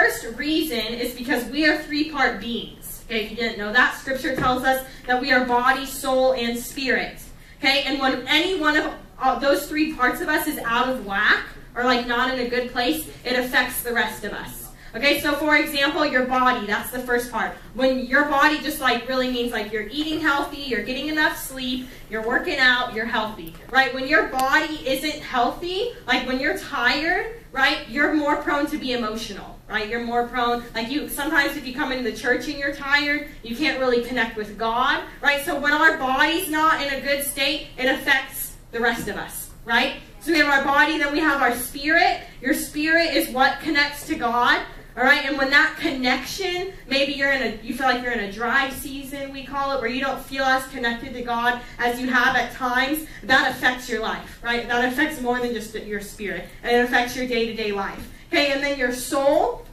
first reason is because we are three-part beings. Okay, if you didn't know that, Scripture tells us that we are body, soul, and spirit. Okay, and when any one of those three parts of us is out of whack, or like not in a good place, it affects the rest of us. Okay, so for example, your body, that's the first part. When your body just like really means like you're eating healthy, you're getting enough sleep, you're working out, you're healthy, right? When your body isn't healthy, like when you're tired, right, you're more prone to be emotional, right? You're more prone, like sometimes if you come into the church and you're tired, you can't really connect with God, right? So when our body's not in a good state, it affects the rest of us, right? So we have our body, then we have our spirit. Your spirit is what connects to God. All right, and when that connection, maybe you feel like you're in a dry season, we call it, where you don't feel as connected to God as you have at times, that affects your life, right? That affects more than just your spirit, and it affects your day-to-day life. Okay, and then your soul,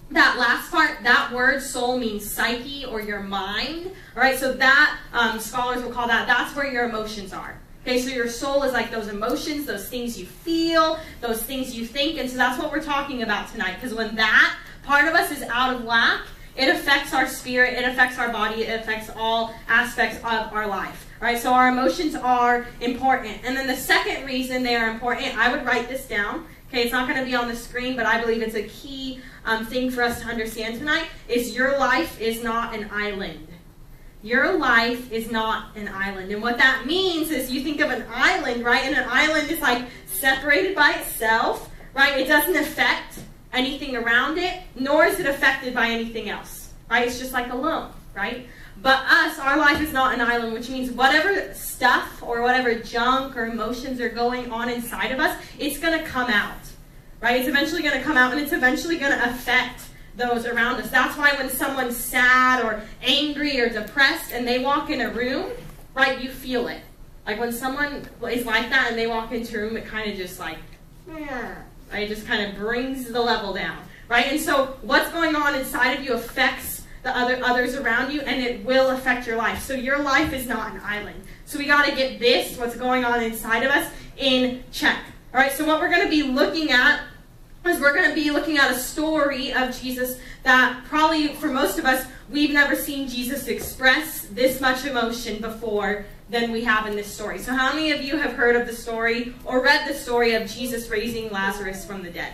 that last part, that word soul means psyche or your mind. All right, so that, scholars will call that's where your emotions are. Okay, so your soul is like those emotions, those things you feel, those things you think, and so that's what we're talking about tonight, because when that part of us is out of whack, it affects our spirit, it affects our body, it affects all aspects of our life. All right, so our emotions are important. And then the second reason they are important, I would write this down. Okay, it's not going to be on the screen, but I believe it's a key thing for us to understand tonight, is your life is not an island. Your life is not an island. And what that means is you think of an island, right? And an island is like separated by itself, right? It doesn't affect anything around it, nor is it affected by anything else, right? It's just like alone, right? But us, our life is not an island, which means whatever stuff or whatever junk or emotions are going on inside of us, it's going to come out, right? It's eventually going to come out, and it's eventually going to affect those around us. That's why when someone's sad or angry or depressed and they walk in a room, right, you feel it. Like when someone is like that and they walk into a room, it kind of just like, right? It just kind of brings the level down, right? And so what's going on inside of you affects the others around you, and it will affect your life. So your life is not an island. So we got to get this, what's going on inside of us, in check. All right, so what we're going to be looking at is we're going to be looking at a story of Jesus that probably for most of us, we've never seen Jesus express this much emotion before than we have in this story. So how many of you have heard of the story or read the story of Jesus raising Lazarus from the dead?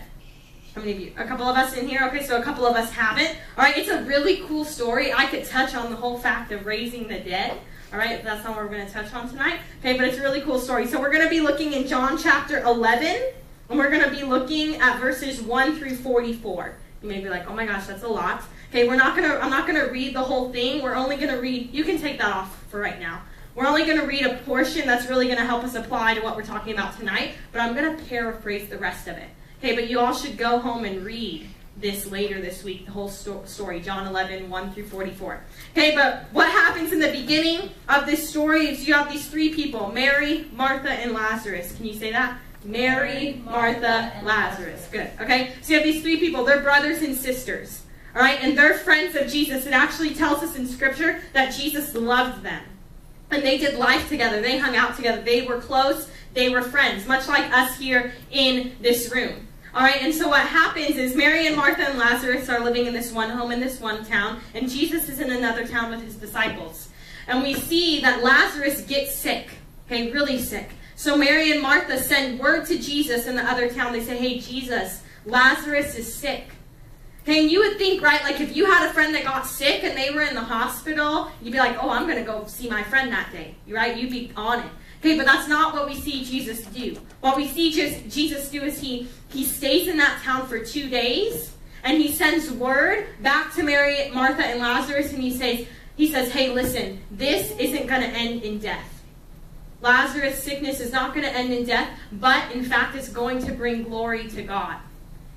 How many of you? A couple of us in here? Okay, so a couple of us haven't. All right, it's a really cool story. I could touch on the whole fact of raising the dead. All right, that's not what we're going to touch on tonight. Okay, but it's a really cool story. So we're going to be looking in John chapter 11, and we're going to be looking at verses 1 through 44. You may be like, oh my gosh, that's a lot. Okay, I'm not going to read the whole thing. We're only going to read, you can take that off for right now. We're only going to read a portion that's really going to help us apply to what we're talking about tonight, but I'm going to paraphrase the rest of it. Okay, but you all should go home and read this later this week, the whole story, John 11, 1 through 44. Okay, but what happens in the beginning of this story is you have these three people, Mary, Martha, and Lazarus. Can you say that? Mary, Martha, Lazarus. Good, okay? So you have these three people. They're brothers and sisters, all right? And they're friends of Jesus. It actually tells us in Scripture that Jesus loved them. And they did life together. They hung out together. They were close. They were friends, much like us here in this room. All right, and so what happens is Mary and Martha and Lazarus are living in this one home in this one town, and Jesus is in another town with his disciples. And we see that Lazarus gets sick, okay, really sick. So Mary and Martha send word to Jesus in the other town. They say, hey, Jesus, Lazarus is sick. Okay, and you would think, right, like if you had a friend that got sick and they were in the hospital, you'd be like, oh, I'm going to go see my friend that day, right? You'd be on it. Okay, but that's not what we see Jesus do. What we see Jesus do is he stays in that town for 2 days, and he sends word back to Mary, Martha, and Lazarus, and he says, hey, listen, this isn't going to end in death. Lazarus' sickness is not going to end in death, but in fact, it's going to bring glory to God.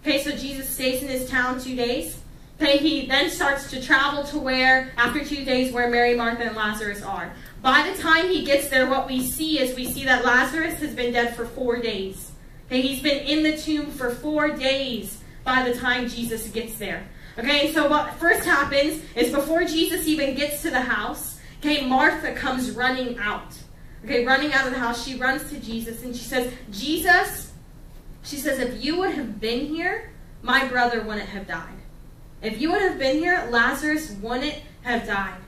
Okay, so Jesus stays in his town 2 days. Okay, he then starts to travel to after 2 days, where Mary, Martha, and Lazarus are. By the time he gets there, what we see that Lazarus has been dead for 4 days. Okay, he's been in the tomb for 4 days by the time Jesus gets there. Okay, so what first happens is before Jesus even gets to the house, okay, Martha comes running out. Okay, running out of the house, she runs to Jesus and she says, Jesus, she says, if you would have been here, my brother wouldn't have died. If you would have been here, Lazarus wouldn't have died.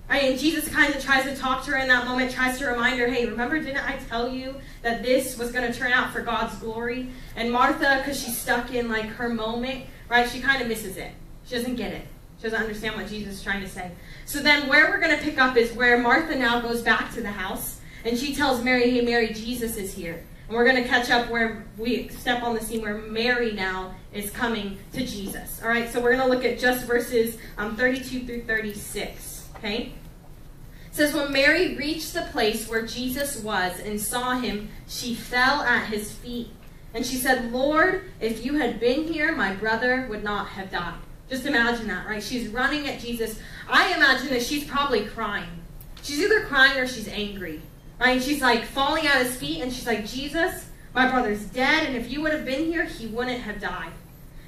Right? And Jesus kind of tries to talk to her in that moment, tries to remind her, hey, remember, didn't I tell you that this was going to turn out for God's glory? And Martha, because she's stuck in like her moment, right, she kind of misses it. She doesn't get it. She doesn't understand what Jesus is trying to say. So then where we're going to pick up is where Martha now goes back to the house, and she tells Mary, hey, Mary, Jesus is here. And we're going to catch up where we step on the scene where Mary now is coming to Jesus. All right, so we're going to look at just verses 32 through 36. Okay? It says, when Mary reached the place where Jesus was and saw him, she fell at his feet. And she said, Lord, if you had been here, my brother would not have died. Just imagine that, right? She's running at Jesus. I imagine that she's probably crying. She's either crying or she's angry. Right? She's like falling at his feet and she's like, Jesus, my brother's dead, and if you would have been here, he wouldn't have died.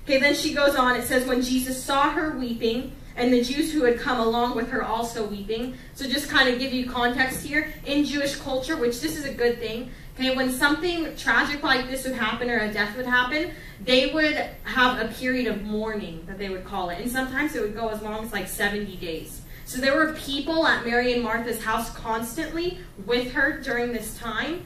Okay, then she goes on. It says, when Jesus saw her weeping, and the Jews who had come along with her also weeping. So just kind of give you context here. In Jewish culture, which this is a good thing, okay, when something tragic like this would happen or a death would happen, they would have a period of mourning that they would call it. And sometimes it would go as long as like 70 days. So there were people at Mary and Martha's house constantly with her during this time,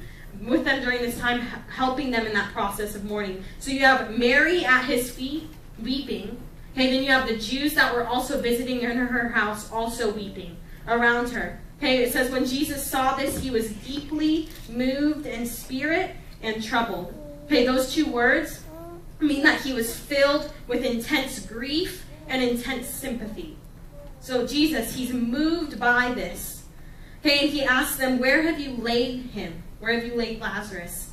helping them in that process of mourning. So you have Mary at his feet, weeping. Okay, then you have the Jews that were also visiting in her house, also weeping around her. Okay, it says, when Jesus saw this, he was deeply moved in spirit and troubled. Okay, those two words mean that he was filled with intense grief and intense sympathy. So Jesus, he's moved by this. Okay, and he asked them, where have you laid him? Where have you laid Lazarus?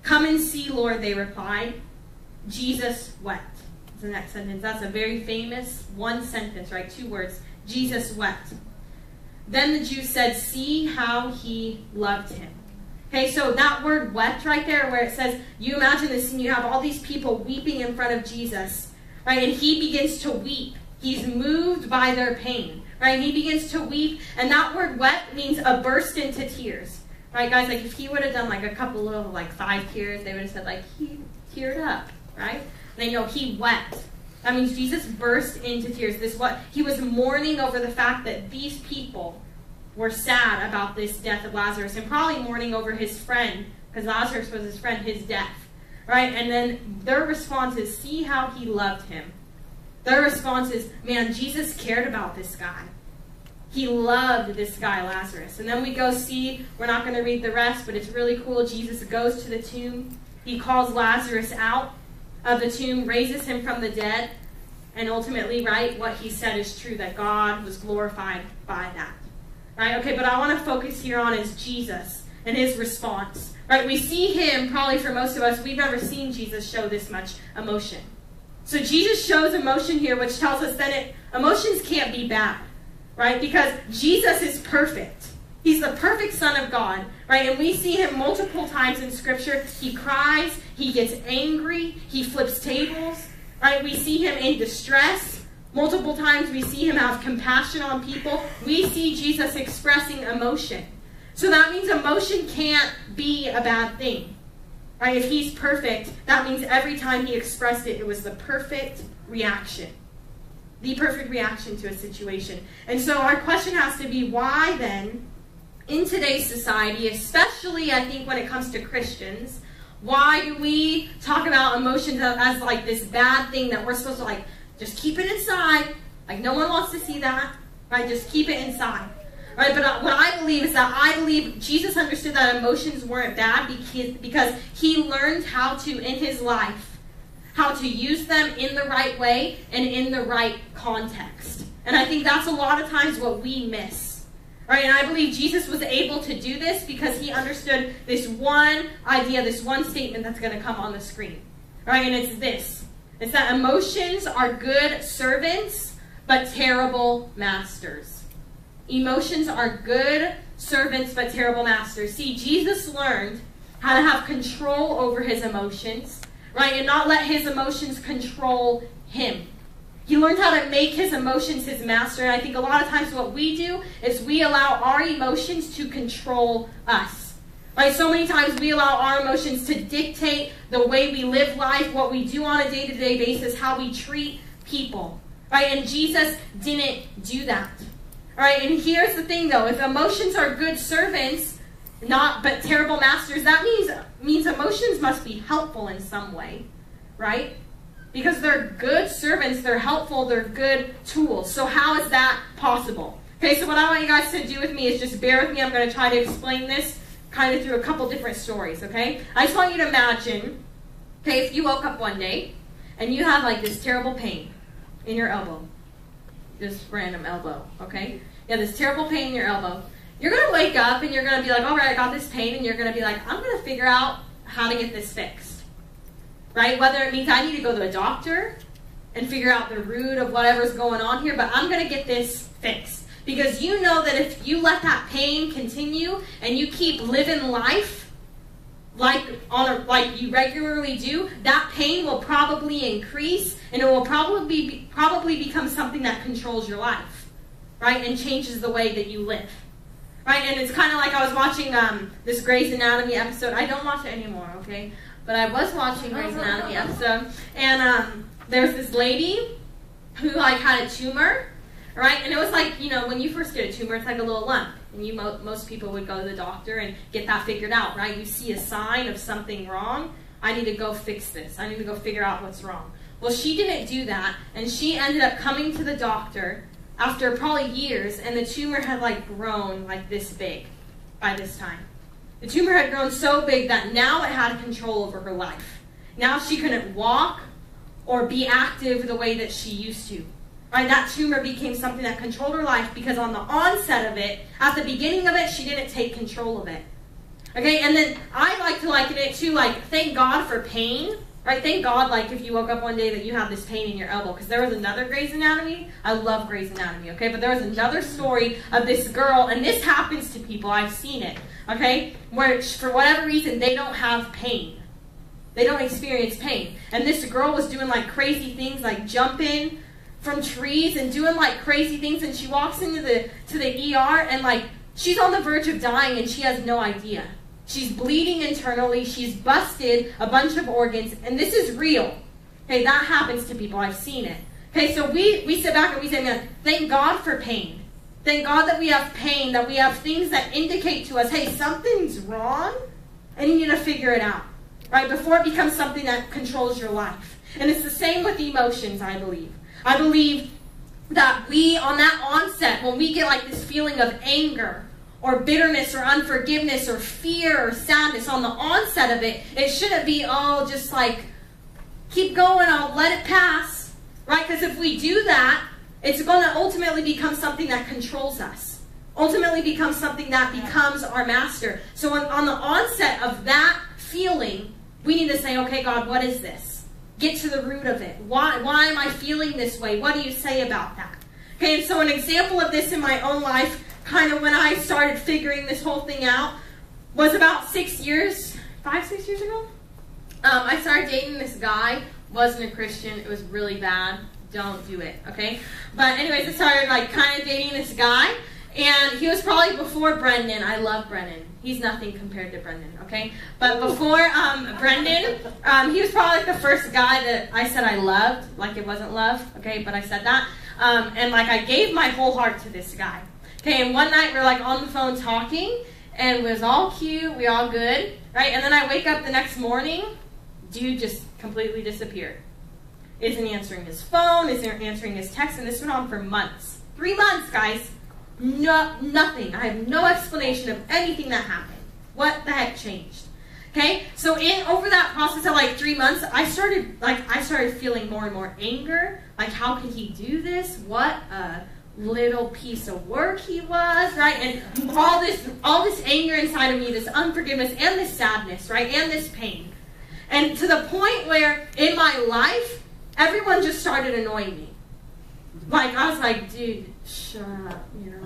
Come and see, Lord, they replied. Jesus wept. That's the next sentence. That's a very famous one sentence, right? 2 words. Jesus wept. Then the Jews said, see how he loved him. Okay, so that word wept right there, where it says, you imagine this scene, you have all these people weeping in front of Jesus, right? And he begins to weep. He's moved by their pain, right? He begins to weep, and that word wept means a burst into tears, right, guys? Like if he would have done like a couple of like 5 tears, they would have said like he teared up, right? They know he wept. That means Jesus burst into tears. He was mourning over the fact that these people were sad about this death of Lazarus, and probably mourning over his friend, because Lazarus was his friend, his death, right? And then their response is, see how he loved him. Their response is, man, Jesus cared about this guy. He loved this guy, Lazarus. And then we go see, we're not going to read the rest, but it's really cool. Jesus goes to the tomb. He calls Lazarus out of the tomb, raises him from the dead, and ultimately, right, what he said is true, that God was glorified by that. Right? Okay, but I want to focus here on is Jesus and his response. Right? We see him, probably for most of us, we've never seen Jesus show this much emotion. So Jesus shows emotion here, which tells us that emotions can't be bad, right? Because Jesus is perfect. He's the perfect Son of God, right? And we see him multiple times in Scripture. He cries, he gets angry, he flips tables, right? We see him in distress. Multiple times we see him have compassion on people. We see Jesus expressing emotion. So that means emotion can't be a bad thing. Right? If he's perfect, that means every time he expressed it, it was the perfect reaction. The perfect reaction to a situation. And so our question has to be, why then, in today's society, especially I think when it comes to Christians, why do we talk about emotions as like this bad thing that we're supposed to like just keep it inside? Like no one wants to see that, right? Just keep it inside. Right, but what I believe is that I believe Jesus understood that emotions weren't bad because he learned how to, in his life, how to use them in the right way and in the right context. And I think that's a lot of times what we miss. Right, and I believe Jesus was able to do this because he understood this one idea, this one statement that's going to come on the screen. Right, and it's this. It's that emotions are good servants, but terrible masters. Emotions are good servants, but terrible masters. See, Jesus learned how to have control over his emotions, right? And not let his emotions control him. He learned how to make his emotions his master. And I think a lot of times what we do is we allow our emotions to control us. Right? So many times we allow our emotions to dictate the way we live life, what we do on a day-to-day basis, how we treat people. right? And Jesus didn't do that. All right, and here's the thing, though. If emotions are good servants, but terrible masters, that means emotions must be helpful in some way, right? Because they're good servants, they're helpful, they're good tools. So how is that possible? Okay, so what I want you guys to do with me is just bear with me. I'm going to try to explain this kind of through a couple different stories, okay? I just want you to imagine, okay, if you woke up one day and you had like this terrible pain in your elbow. This random elbow, okay? You have this terrible pain in your elbow. You're going to wake up and you're going to be like, all right, I got this pain, and you're going to be like, I'm going to figure out how to get this fixed, right? Whether it means I need to go to a doctor and figure out the root of whatever's going on here, but I'm going to get this fixed. Because you know that if you let that pain continue and you keep living life like you regularly do, that pain will probably increase, and it will probably become something that controls your life, right? And changes the way that you live, right? And it's kind of like I was watching this Grey's Anatomy episode. I don't watch it anymore, okay? But I was watching Grey's Anatomy episode, and there's this lady who like had a tumor. Right? And it was like, you know, when you first get a tumor, it's like a little lump. And most people would go to the doctor and get that figured out, right? You see a sign of something wrong. I need to go fix this. I need to go figure out what's wrong. Well, she didn't do that. And she ended up coming to the doctor after probably years. And the tumor had like grown like this big by this time. The tumor had grown so big that now it had control over her life. Now she couldn't walk or be active the way that she used to. Right, that tumor became something that controlled her life because on the onset of it, at the beginning of it, she didn't take control of it. Okay, and then I like to liken it to, like, thank God for pain. Right, thank God, like, if you woke up one day that you have this pain in your elbow. Because there was another Grey's Anatomy. I love Grey's Anatomy, okay? But there was another story of this girl, and this happens to people. I've seen it, okay? Where, for whatever reason, they don't have pain. They don't experience pain. And this girl was doing, like, crazy things, like jumping from trees and doing like crazy things, and she walks into the ER and like she's on the verge of dying and she has no idea. She's bleeding internally, she's busted a bunch of organs, and this is real. Okay, that happens to people. I've seen it. Okay, so we sit back and we say, man, thank God for pain. Thank God that we have pain, that we have things that indicate to us, hey, something's wrong and you need to figure it out. Right? Before it becomes something that controls your life. And it's the same with emotions, I believe. I believe that we, on that onset, when we get like this feeling of anger or bitterness or unforgiveness or fear or sadness, on the onset of it, it shouldn't be, oh, just like, keep going, I'll let it pass, right? Because if we do that, it's going to ultimately become something that controls us. Ultimately becomes something that becomes our master. So on the onset of that feeling, we need to say, okay, God, what is this? Get to the root of it. Why am I feeling this way? What do you say about that? Okay, and so an example of this in my own life, kind of when I started figuring this whole thing out, was about 6 years, 5-6 years ago. I started dating this guy. Wasn't a Christian. It was really bad. Don't do it, okay? But anyways, I started like kind of dating this guy, and he was probably before Brendan. I love Brendan. He's nothing compared to Brendan, okay? But before Brendan, he was probably like the first guy that I said I loved, like it wasn't love, okay? But I said that. And like I gave my whole heart to this guy. Okay, and one night we're like on the phone talking, and it was all cute, we all good, right? And then I wake up the next morning, dude just completely disappeared. Isn't answering his phone, isn't answering his text, and this went on for months. 3 months, guys. No, nothing. I have no explanation of anything that happened. What the heck changed? Okay, so over that process of like 3 months, I started feeling more and more anger. Like, how could he do this? What a little piece of work he was, right? And all this anger inside of me, this unforgiveness and this sadness, right? And this pain. And to the point where in my life, everyone just started annoying me. Like, I was like, dude, shut up, you know,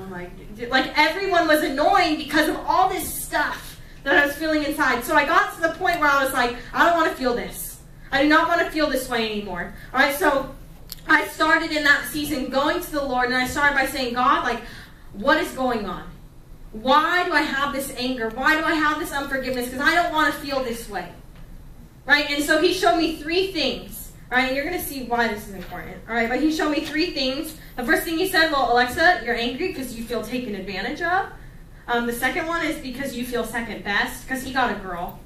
like everyone was annoying because of all this stuff that I was feeling inside. So I got to the point where I was like, I don't want to feel this. I do not want to feel this way anymore. All right, so I started in that season going to the Lord, and I started by saying, God, like, what is going on? Why do I have this anger? Why do I have this unforgiveness? Because I don't want to feel this way. Right? And so he showed me 3 things All right, and you're going to see why this is important. All right, but he showed me 3 things. The first thing he said, well, Alexa, you're angry because you feel taken advantage of. The second one is because you feel second best, because he got a girl.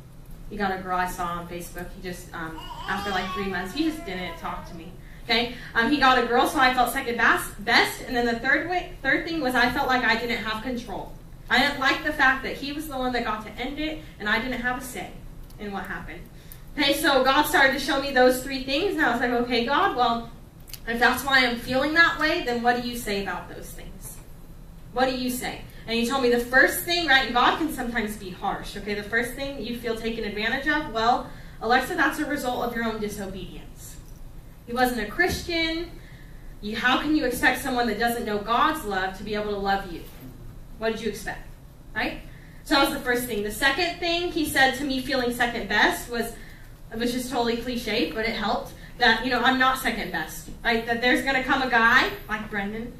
He got a girl I saw on Facebook. He just, after like 3 months, he just didn't talk to me. Okay, he got a girl, so I felt second best. And then the third thing was I felt like I didn't have control. I didn't like the fact that he was the one that got to end it, and I didn't have a say in what happened. Okay, so God started to show me those 3 things, and I was like, okay, God, well, if that's why I'm feeling that way, then what do you say about those things? What do you say? And he told me the first thing, right, and God can sometimes be harsh, okay? The first thing you feel taken advantage of, well, Alexa, that's a result of your own disobedience. He wasn't a Christian. How can you expect someone that doesn't know God's love to be able to love you? What did you expect, right? So that was the first thing. The second thing he said to me feeling second best was, which is totally cliche, but it helped, that, I'm not second best, right? That there's going to come a guy, like Brendan,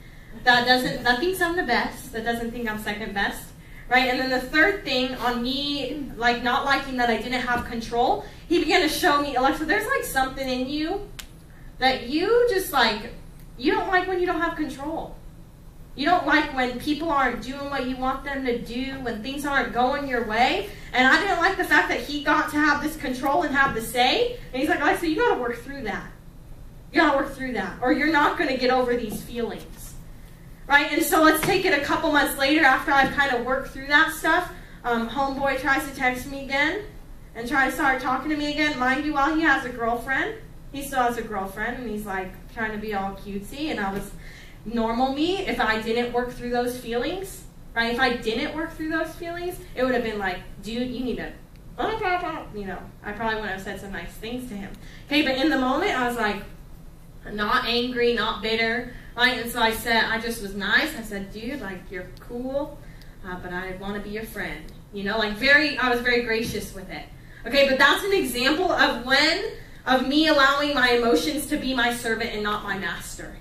that thinks I'm the best, that doesn't think I'm second best, right? And then the third thing on me, like not liking that I didn't have control, he began to show me, Alexa, there's like something in you that you just like, you don't like when you don't have control. You don't like when people aren't doing what you want them to do, when things aren't going your way. And I didn't like the fact that he got to have this control and have the say. And he's like, Alexa, you got to work through that. You got to work through that, or you're not going to get over these feelings. Right, and so let's take it a couple months later after I've kind of worked through that stuff. Homeboy tries to text me again and try to start talking to me again. Mind you, while he has a girlfriend, he still has a girlfriend, and he's like trying to be all cutesy. And I was normal me if I didn't work through those feelings, right? If I didn't work through those feelings, it would have been like, dude, you need to, I probably wouldn't have said some nice things to him. Okay, but in the moment, I was like, not angry, not bitter. Right, and so I just was nice. I said, dude, like, you're cool, but I want to be your friend. I was very gracious with it. Okay, but that's an example of me allowing my emotions to be my servant and not my master.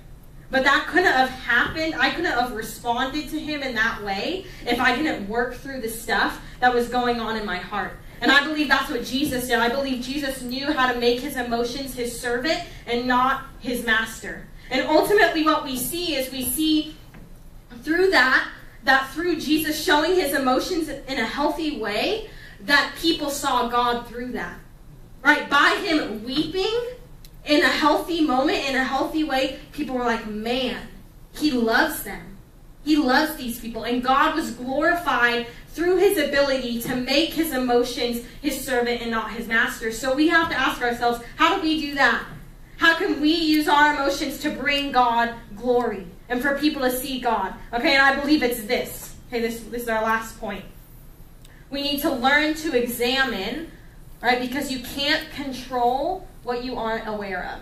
But that couldn't have happened. I couldn't have responded to him in that way if I didn't work through the stuff that was going on in my heart. And I believe that's what Jesus did. I believe Jesus knew how to make his emotions his servant and not his master. And ultimately what we see through that through Jesus showing his emotions in a healthy way, that people saw God through that. Right? By him weeping in a healthy moment, in a healthy way, people were like, man, he loves them. He loves these people. And God was glorified through his ability to make his emotions his servant and not his master. So we have to ask ourselves, how do we do that? How can we use our emotions to bring God glory and for people to see God? Okay, and I believe it's this. Okay, this is our last point. We need to learn to examine, right, because you can't control what you aren't aware of.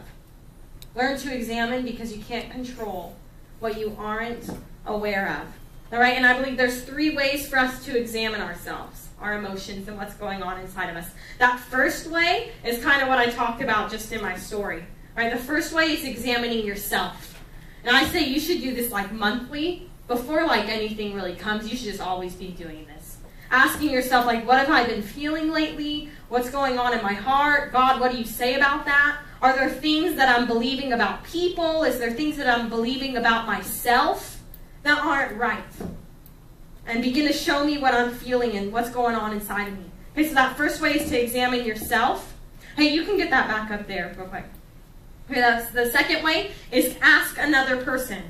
Learn to examine because you can't control what you aren't aware of. All right, and I believe there's 3 ways for us to examine ourselves, our emotions, and what's going on inside of us. That first way is kind of what I talked about just in my story. Right, the first way is examining yourself. And I say you should do this like monthly. Before like anything really comes, you should just always be doing this. Asking yourself, like, what have I been feeling lately? What's going on in my heart? God, what do you say about that? Are there things that I'm believing about people? Is there things that I'm believing about myself that aren't right? And begin to show me what I'm feeling and what's going on inside of me. Okay, so that first way is to examine yourself. Hey, you can get that back up there real quick. Okay, that's the second way is ask another person.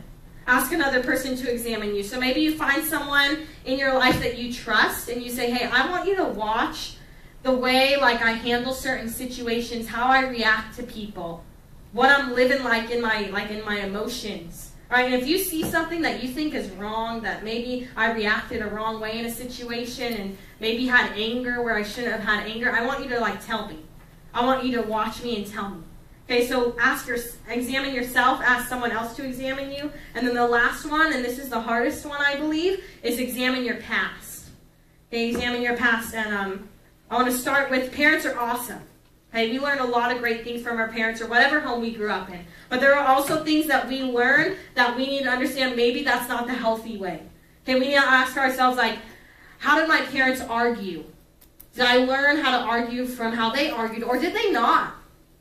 Ask another person to examine you. So maybe you find someone in your life that you trust and you say, hey, I want you to watch the way like I handle certain situations, how I react to people, what I'm living like in my emotions. Right? And if you see something that you think is wrong, that maybe I reacted a wrong way in a situation and maybe had anger where I shouldn't have had anger, I want you to like tell me. I want you to watch me and tell me. Okay, so examine yourself, ask someone else to examine you. And then the last one, and this is the hardest one, I believe, is examine your past. Okay, examine your past. And I want to start with parents are awesome. Okay, we learn a lot of great things from our parents or whatever home we grew up in. But there are also things that we learn that we need to understand maybe that's not the healthy way. Okay, we need to ask ourselves, like, how did my parents argue? Did I learn how to argue from how they argued, or did they not?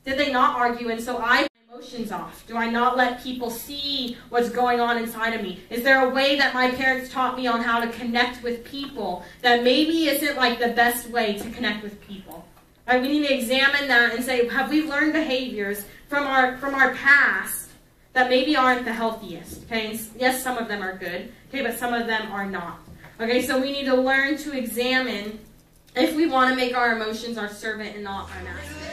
Did they not argue? And so I emotions off? Do I not let people see what's going on inside of me? Is there a way that my parents taught me on how to connect with people that maybe isn't like the best way to connect with people? Right, we need to examine that and say, have we learned behaviors from our past that maybe aren't the healthiest? Okay, and yes, some of them are good, okay, but some of them are not. Okay, so we need to learn to examine if we want to make our emotions our servant and not our master.